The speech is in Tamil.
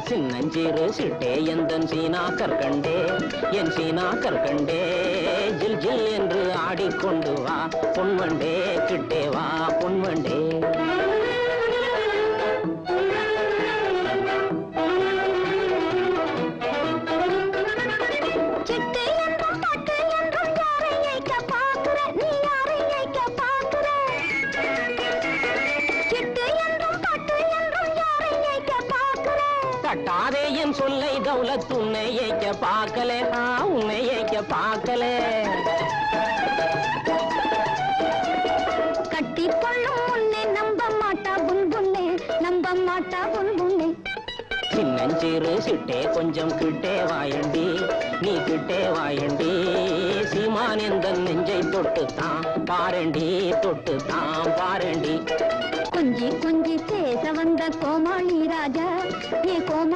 சின்னஞ்சிறு சிட்டே எந்தன் சீனா கற்கண்டே என் சீனா கற்கண்டே ஜில் ஜில் என்று ஆடிக்கொண்டு வா பொன்வண்டே கிட்டே வா பொன்வண்டே கட்டாதே என் சொல்லை தௌலத் உன்னை ஏய்க்க பார்க்கலே உன்னை ஏய்க்க பார்க்கலே கட்டிக்கொள்ளும் முன்னே நம்ப மாட்டா புன்புண்ணே நம்ப மாட்டா புன்புண்ணே சின்னஞ்சிறு சிட்டே கொஞ்சம் கிட்டே வாயண்டி நீ கிட்டே வாயண்டி சீமான் எந்த நெஞ்சை தொட்டுத்தான் பாரண்டி தொட்டுத்தான் பாரண்டி கொஞ்சி கொஞ்சி பேச வந்த கோமாளி ராஜா ஏ கோமா